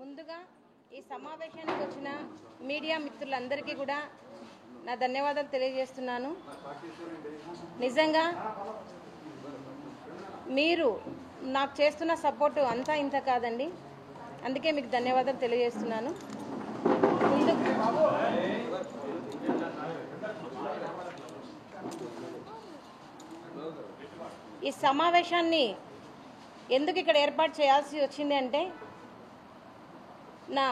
ముందుగా ఈ సమావేశానికి వచ్చిన మీడియా మిత్రులందరికీ కూడా నా ధన్యవాదాలు తెలియజేస్తున్నాను. నిజంగా మీరు నాకు చేస్తున్న సపోర్టు అంతా ఇంత కాదండి, అందుకే మీకు ధన్యవాదాలు తెలియజేస్తున్నాను. ముందు ఈ సమావేశాన్ని ఎందుకు ఇక్కడ ఏర్పాటు చేయాల్సి వచ్చింది అంటే, నా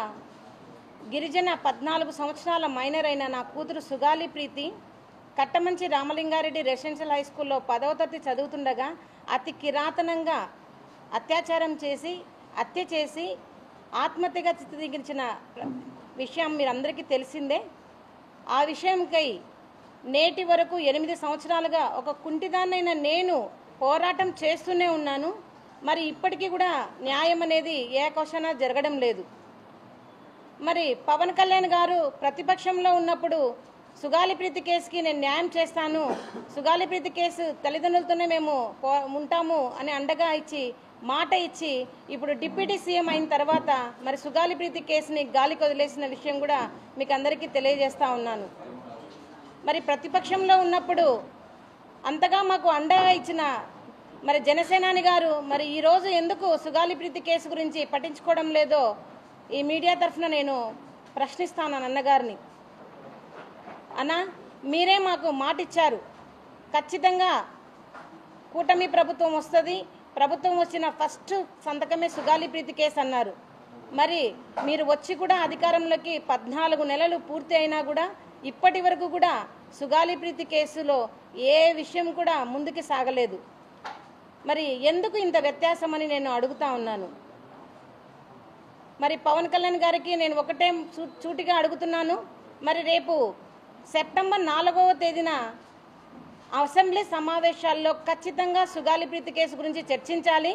గిరిజన 14 సంవత్సరాల మైనర్ అయిన నా కూతురు సుగాలి ప్రీతి కట్టమంచి రామలింగారెడ్డి రెసిడెన్షియల్ హై స్కూల్లో 10వ తరగతి చదువుతుండగా అతి కిరాతనంగా అత్యాచారం చేసి హత్య చేసి ఆత్మహత్యగా చిత్రీకరించిన విషయం మీరందరికీ తెలిసిందే. ఆ విషయంకై నేటి వరకు 8 సంవత్సరాలుగా ఒక కుంటిదాన్నైన నేను పోరాటం చేస్తూనే ఉన్నాను. మరి ఇప్పటికీ కూడా న్యాయం అనేది ఏ క్వశ్చన జరగడం లేదు. మరి పవన్ కళ్యాణ్ గారు ప్రతిపక్షంలో ఉన్నప్పుడు సుగాలి ప్రీతి కేసుకి నేను న్యాయం చేస్తాను, సుగాలి ప్రీతి కేసు తల్లిదండ్రులతోనే మేము ఉంటాము అని అండగా ఇచ్చి మాట ఇచ్చి ఇప్పుడు డిప్యూటీ సీఎం అయిన తర్వాత మరి సుగాలి ప్రీతి కేసుని గాలికి వదిలేసిన విషయం కూడా మీకు అందరికీ తెలియజేస్తా ఉన్నాను. మరి ప్రతిపక్షంలో ఉన్నప్పుడు అంతగా మాకు అండగా ఇచ్చిన మరి జనసేనాని గారు మరి ఈరోజు ఎందుకు సుగాలి ప్రీతి కేసు గురించి పట్టించుకోవడం లేదో ఈ మీడియా తరఫున నేను ప్రశ్నిస్తాను అన్నగారిని. అన్న, మీరే మాకు మాట ఇచ్చారు, ఖచ్చితంగా కూటమి ప్రభుత్వం వస్తుంది, ప్రభుత్వం వచ్చిన ఫస్ట్ సంతకమే సుగాలి ప్రీతి కేసు అన్నారు. మరి మీరు వచ్చి కూడా అధికారంలోకి 14 నెలలు పూర్తి అయినా కూడా ఇప్పటి వరకు కూడా సుగాలి ప్రీతి కేసులో ఏ విషయం కూడా ముందుకు సాగలేదు. మరి ఎందుకు ఇంత వ్యత్యాసం అని నేను అడుగుతా ఉన్నాను. మరి పవన్ కళ్యాణ్ గారికి నేను ఒకటే సూటిగా అడుగుతున్నాను. మరి రేపు సెప్టెంబర్ 4వ తేదీన అసెంబ్లీ సమావేశాల్లో ఖచ్చితంగా సుగాలి ప్రీతి కేసు గురించి చర్చించాలి.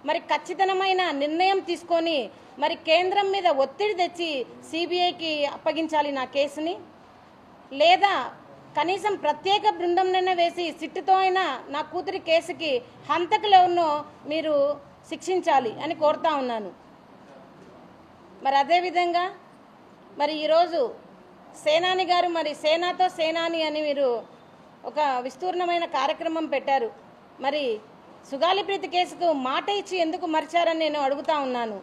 మరి ఖచ్చితమైన నిర్ణయం తీసుకొని మరి కేంద్రం మీద ఒత్తిడి తెచ్చి సిబిఐకి అప్పగించాలి నా కేసుని, లేదా కనీసం ప్రత్యేక బృందంనైనా వేసి సిట్టుతో అయినా నా కూతురి కేసుకి హంతకులు ఎవరినో మీరు శిక్షించాలి అని కోరుతా ఉన్నాను. మరి అదేవిధంగా మరి ఈరోజు సేనాని గారు మరి సేనాతో సేనాని అని మీరు ఒక విస్తూర్ణమైన కార్యక్రమం పెట్టారు. మరి సుగాలి ప్రీతి కేసుకు మాట ఇచ్చి ఎందుకు మరిచారని నేను అడుగుతా ఉన్నాను.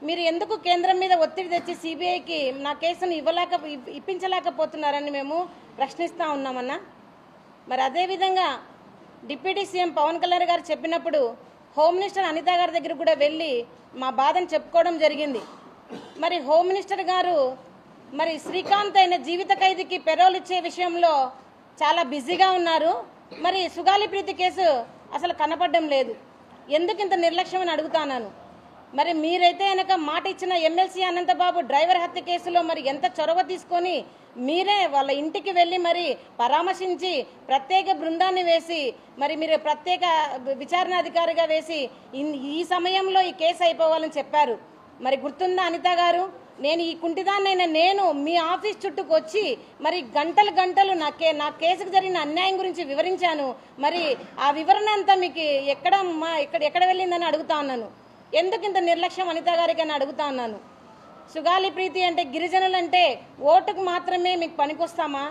మీరు ఎందుకు కేంద్రం మీద ఒత్తిడి తెచ్చి సిబిఐకి నా కేసును ఇప్పించలేకపోతున్నారని మేము ప్రశ్నిస్తూ ఉన్నామన్నా. మరి అదేవిధంగా డిప్యూటీ సీఎం పవన్ కళ్యాణ్ గారు చెప్పినప్పుడు హోమ్ మినిస్టర్ అనిత గారి దగ్గర కూడా వెళ్ళి మా బాధను చెప్పుకోవడం జరిగింది. మరి హోమ్ మినిస్టర్ గారు మరి శ్రీకాంత్ అయిన జీవిత ఖైదీకి పెరోల్ ఇచ్చే విషయంలో చాలా బిజీగా ఉన్నారు. మరి సుగాలి ప్రీతి కేసు అసలు కనపడడం లేదు, ఎందుకు ఇంత నిర్లక్ష్యం అని అడుగుతాను. మరి మీరైతే కనుక మాట ఇచ్చిన ఎమ్మెల్సీ అనంతబాబు డ్రైవర్ హత్య కేసులో మరి ఎంత చొరవ తీసుకొని మీరే వాళ్ళ ఇంటికి వెళ్ళి మరి పరామర్శించి ప్రత్యేక బృందాన్ని వేసి మరి మీరు ప్రత్యేక విచారణ అధికారిగా వేసి ఈ సమయంలో ఈ కేసు అయిపోవాలని చెప్పారు. మరి గుర్తుందా అనిత గారు, నేను ఈ కుంటిదాన్నైనా నేను మీ ఆఫీస్ చుట్టూకు వచ్చి మరి గంటలు గంటలు నా కేసుకు జరిగిన అన్యాయం గురించి వివరించాను. మరి ఆ వివరణ అంతా మీకు ఎక్కడ వెళ్ళిందని అడుగుతా ఉన్నాను. ఎందుకు ఇంత నిర్లక్ష్యం అనిత గారికి అని అడుగుతా ఉన్నాను. సుగాలి ప్రీతి అంటే గిరిజనులంటే ఓటుకు మాత్రమే మీకు పనికొస్తామా?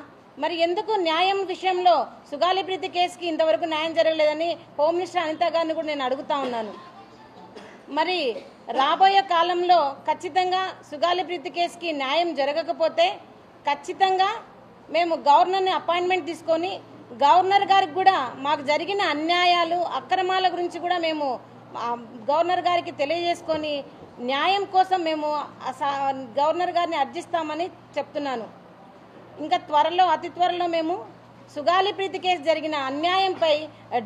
మరి ఎందుకు న్యాయం విషయంలో సుగాలి ప్రీతి కేసుకి ఇంతవరకు న్యాయం జరగలేదని హోమ్ మినిస్టర్ అనిత గారిని కూడా నేను అడుగుతా ఉన్నాను. మరి రాబోయే కాలంలో ఖచ్చితంగా సుగాలి ప్రీతి కేసుకి న్యాయం జరగకపోతే ఖచ్చితంగా మేము గవర్నర్ని అపాయింట్మెంట్ తీసుకొని గవర్నర్ గారికి కూడా మాకు జరిగిన అన్యాయాలు అక్రమాల గురించి కూడా మేము గవర్నర్ గారికి తెలియజేసుకొని న్యాయం కోసం మేము గవర్నర్ గారిని అర్జిస్తామని చెప్తున్నాను. ఇంకా అతి త్వరలో మేము సుగాలి ప్రీతి కేసు జరిగిన అన్యాయంపై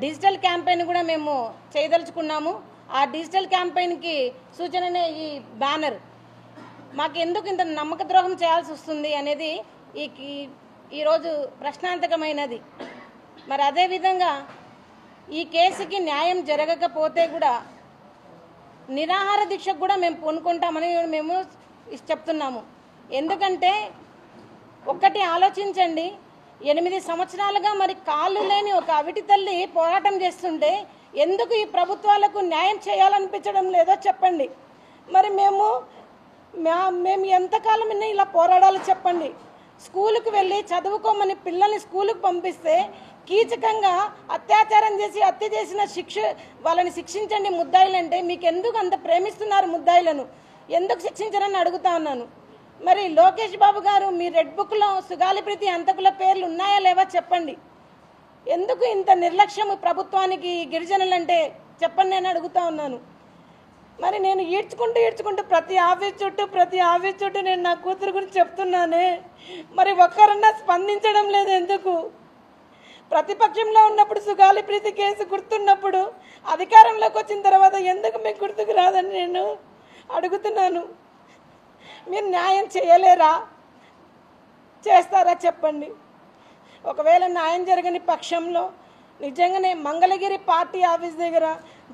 డిజిటల్ క్యాంపెయిన్ కూడా మేము చేయదలుచుకున్నాము. ఆ డిజిటల్ క్యాంపెయిన్కి సూచననే ఈ బ్యానర్. మాకు ఎందుకు ఇంత నమ్మక ద్రోహం చేయాల్సి వస్తుంది అనేది ఈరోజు ప్రశ్నార్థకమైనది. మరి అదేవిధంగా ఈ కేసుకి న్యాయం జరగకపోతే కూడా నిరాహార దీక్షకు కూడా మేము పూనుకుంటామని మేము చెప్తున్నాము. ఎందుకంటే ఒక్కటి ఆలోచించండి, 8 సంవత్సరాలుగా మరి కాళ్ళు లేని ఒక అవిటి తల్లి పోరాటం చేస్తుంటే ఎందుకు ఈ ప్రభుత్వాలకు న్యాయం చేయాలనిపించడం లేదో చెప్పండి. మరి మేము ఎంతకాలం ఇలా పోరాడాలో చెప్పండి. స్కూలుకు వెళ్ళి చదువుకోమని పిల్లల్ని స్కూలుకు పంపిస్తే కీచకంగా అత్యాచారం చేసి హత్య చేసిన వాళ్ళని శిక్షించండి ముద్దాయిలంటే మీకు ఎందుకు అంత ప్రేమిస్తున్నారు ముద్దాయిలను? ఎందుకు శిక్షించరని అడుగుతా ఉన్నాను. మరి లోకేష్ బాబు గారు మీ రెడ్ బుక్లో సుగాలిప్రీతి హంతకుల పేర్లు ఉన్నాయా లేవా చెప్పండి. ఎందుకు ఇంత నిర్లక్ష్యం ప్రభుత్వానికి గిరిజనులంటే చెప్పండి అని అడుగుతా ఉన్నాను. మరి నేను ఈడ్చుకుంటూ ప్రతి ఆఫీస్ చుట్టూ నేను నా కూతురు గురించి చెప్తున్నానే, మరి ఒక్కరన్నా స్పందించడం లేదు ఎందుకు? ప్రతిపక్షంలో ఉన్నప్పుడు సుగాలిప్రీతి కేసు గుర్తున్నప్పుడు అధికారంలోకి వచ్చిన తర్వాత ఎందుకు మీకు గుర్తుకు రాదని నేను అడుగుతున్నాను. మీరు న్యాయం చేయలేరా? చేస్తారా చెప్పండి. ఒకవేళ న్యాయం జరగని పక్షంలో నిజంగానే మంగళగిరి పార్టీ ఆఫీస్ దగ్గర,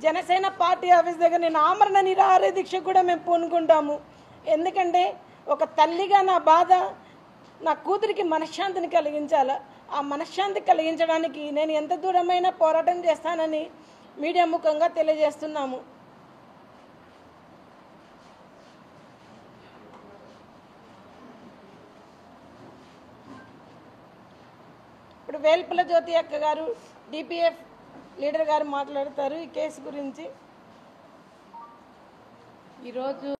జనసేన పార్టీ ఆఫీస్ దగ్గర నేను ఆమరణ నిరాహార దీక్ష కూడా మేము పూనుకుంటాము. ఎందుకంటే ఒక తల్లిగా నా బాధ నా కూతురికి మనశ్శాంతిని కలిగించాలి. ఆ మనశ్శాంతి కలిగించడానికి నేను ఎంత దూరమైనా పోరాటం చేస్తానని మీడియా ముఖంగా తెలియజేస్తున్నాము. ఇప్పుడు వేల్పుల జ్యోతి అక్క గారు డిపిఎఫ్ లీడర్ గారు మాట్లాడతారు ఈ కేసు గురించి. ఈరోజు